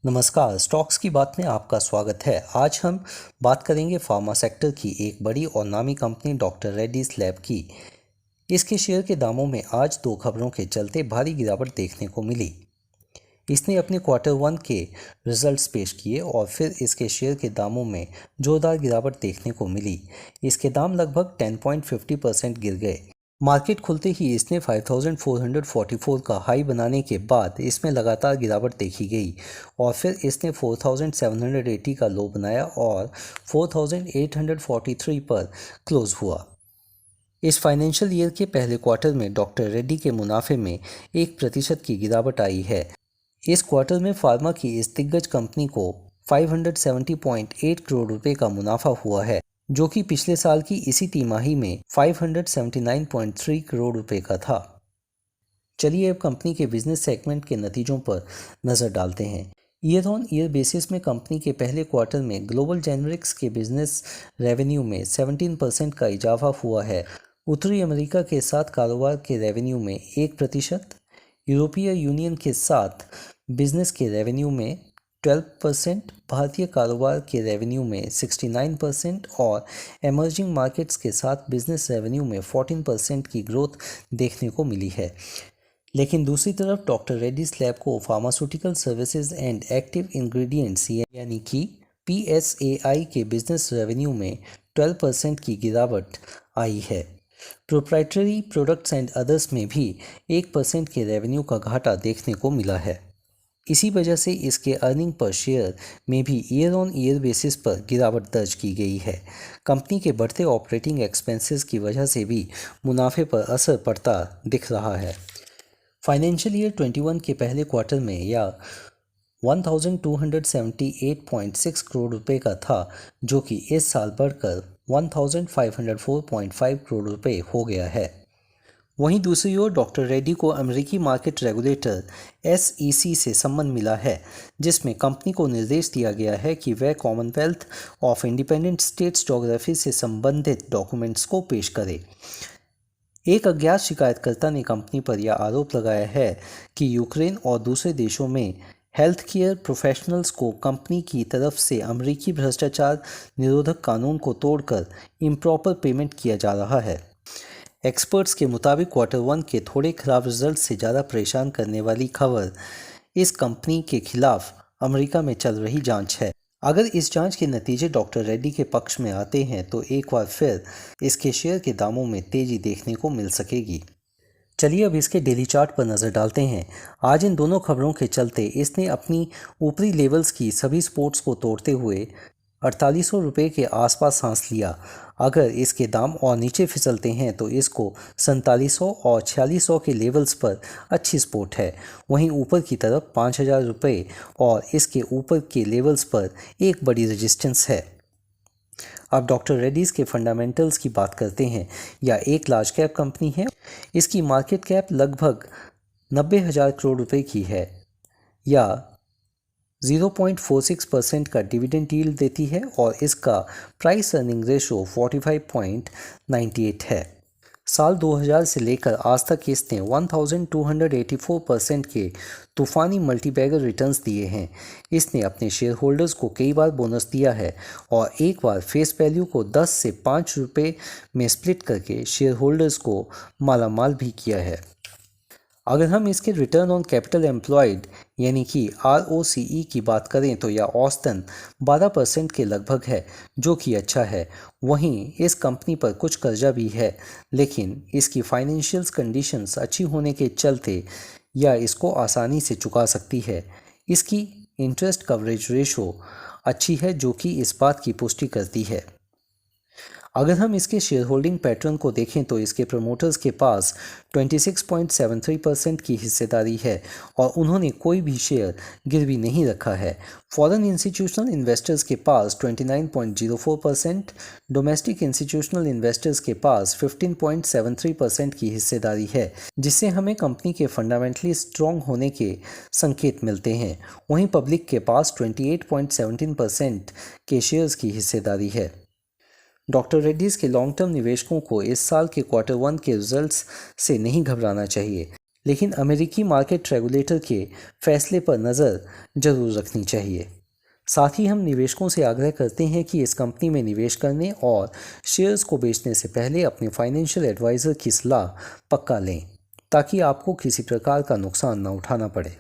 नमस्कार, स्टॉक्स की बात में आपका स्वागत है। आज हम बात करेंगे फार्मा सेक्टर की एक बड़ी और नामी कंपनी डॉक्टर रेड्डीज लैब की। इसके शेयर के दामों में आज दो खबरों के चलते भारी गिरावट देखने को मिली। इसने अपने क्वार्टर 1 के रिजल्ट्स पेश किए और फिर इसके शेयर के दामों में जोरदार गिरावट देखने को मिली। इसके दाम लगभग 10.50% गिर गए। मार्केट खुलते ही इसने 5444 का हाई बनाने के बाद इसमें लगातार गिरावट देखी गई और फिर इसने 4780 का लो बनाया और 4843 पर क्लोज हुआ। इस फाइनेंशियल ईयर के पहले क्वार्टर में डॉक्टर रेड्डी के मुनाफे में 1% की गिरावट आई है। इस क्वार्टर में फार्मा की इस दिग्गज कंपनी को 570.8 करोड़ रुपए का मुनाफा हुआ है, जो कि पिछले साल की इसी तिमाही में 579.3 करोड़ रुपए का था। चलिए अब कंपनी के बिजनेस सेगमेंट के नतीजों पर नज़र डालते हैं। ईयर ऑन ईयर बेसिस में कंपनी के पहले क्वार्टर में ग्लोबल जेनरिक्स के बिजनेस रेवेन्यू में 17% का इजाफा हुआ है। उत्तरी अमेरिका के साथ कारोबार के रेवेन्यू में 1%, यूरोपीय यूनियन के साथ बिजनेस के रेवेन्यू में 12%, भारतीय कारोबार के रेवेन्यू में 69% और एमर्जिंग मार्केट्स के साथ बिजनेस रेवेन्यू में 14% की ग्रोथ देखने को मिली है। लेकिन दूसरी तरफ डॉक्टर रेड्डीज लैब को pharmaceutical services and active ingredients यानी कि PSAI के बिजनेस रेवेन्यू में 12% की गिरावट आई है। प्रोप्राइटरी प्रोडक्ट्स एंड अदर्स में भी 1% के रेवेन्यू का घाटा देखने को मिला है। इसी वजह से इसके अर्निंग पर शेयर में भी ईयर ऑन ईयर बेसिस पर गिरावट दर्ज की गई है। कंपनी के बढ़ते ऑपरेटिंग एक्सपेंसेस की वजह से भी मुनाफे पर असर पड़ता दिख रहा है। फाइनेंशियल ईयर 21 के पहले क्वार्टर में या 1278.6 करोड़ रुपए का था, जो कि इस साल बढ़कर 1504.5 करोड़ रुपए हो गया है। वहीं दूसरी ओर डॉक्टर रेड्डी को अमेरिकी मार्केट रेगुलेटर SEC से सम्मन मिला है, जिसमें कंपनी को निर्देश दिया गया है कि वह Commonwealth of independent states geography से संबंधित डॉक्यूमेंट्स को पेश करे। एक अज्ञात शिकायतकर्ता ने कंपनी पर यह आरोप लगाया है कि यूक्रेन और दूसरे देशों में हेल्थ केयर प्रोफेशनल्स को कंपनी की तरफ से अमेरिकी भ्रष्टाचार निरोधक कानून को तोड़कर इम्प्रॉपर पेमेंट किया जा रहा है। एक्सपर्ट्स के मुताबिक क्वार्टर 1 के थोड़े खराब रिजल्ट से ज़्यादा परेशान करने वाली खबर इस कंपनी के खिलाफ अमेरिका में चल रही जांच है। अगर इस जांच के नतीजे डॉक्टर रेड्डी के पक्ष में आते हैं तो एक बार फिर इसके शेयर के दामों में तेज़ी देखने को मिल सकेगी। चलिए अब इसके डेली चार्ट पर नज़र डालते हैं। आज इन दोनों खबरों के चलते इसने अपनी ऊपरी लेवल्स की सभी सपोर्ट्स को तोड़ते हुए 4800 रुपये के आसपास सांस लिया। अगर इसके दाम और नीचे फिसलते हैं तो इसको 4700 और 4600 के लेवल्स पर अच्छी सपोर्ट है। वहीं ऊपर की तरफ 5000 रुपये और इसके ऊपर के लेवल्स पर एक बड़ी रेजिस्टेंस है। अब डॉक्टर रेड्डीज़ के फंडामेंटल्स की बात करते हैं। यह एक लार्ज कैप कंपनी है। इसकी मार्केट कैप लगभग 90,000 करोड़ रुपए की है या 0.46% का डिविडेंड यील्ड देती है और इसका प्राइस अर्निंग रेशो 45.98 है। साल 2000 से लेकर आज तक इसने 1284% के तूफानी मल्टीबैगर रिटर्न्स दिए हैं। इसने अपने शेयर होल्डर्स को कई बार बोनस दिया है और एक बार फेस वैल्यू को 10 से 5 रुपये में स्प्लिट करके शेयर होल्डर्स को मालामाल भी किया है। अगर हम इसके रिटर्न ऑन कैपिटल एम्प्लॉयड यानी कि ROCE की बात करें तो यह औसतन 12% के लगभग है, जो कि अच्छा है। वहीं इस कंपनी पर कुछ कर्जा भी है, लेकिन इसकी फाइनेंशियल्स कंडीशंस अच्छी होने के चलते यह इसको आसानी से चुका सकती है। इसकी इंटरेस्ट कवरेज रेशो अच्छी है, जो कि इस बात की पुष्टि करती है। अगर हम इसके शेयर होल्डिंग पैटर्न को देखें तो इसके प्रमोटर्स के पास 26.73% की हिस्सेदारी है और उन्होंने कोई भी शेयर गिरवी नहीं रखा है। फॉरेन इंस्टीट्यूशनल इन्वेस्टर्स के पास 29.04%, डोमेस्टिक इंस्टीट्यूशनल इन्वेस्टर्स के पास 15.73% की हिस्सेदारी है, जिससे हमें कंपनी के फंडामेंटली स्ट्रॉन्ग होने के संकेत मिलते हैं। वहीं पब्लिक के पास 28.17% के शेयर्स की हिस्सेदारी है। डॉक्टर रेड्डीज़ के लॉन्ग टर्म निवेशकों को इस साल के क्वार्टर 1 के रिजल्ट्स से नहीं घबराना चाहिए। लेकिन अमेरिकी मार्केट रेगुलेटर के फैसले पर नज़र जरूर रखनी चाहिए। साथ ही हम निवेशकों से आग्रह करते हैं कि इस कंपनी में निवेश करने और शेयर्स को बेचने से पहले अपने फाइनेंशियल एडवाइज़र की सलाह पक्का लें, ताकि आपको किसी प्रकार का नुकसान न उठाना पड़े।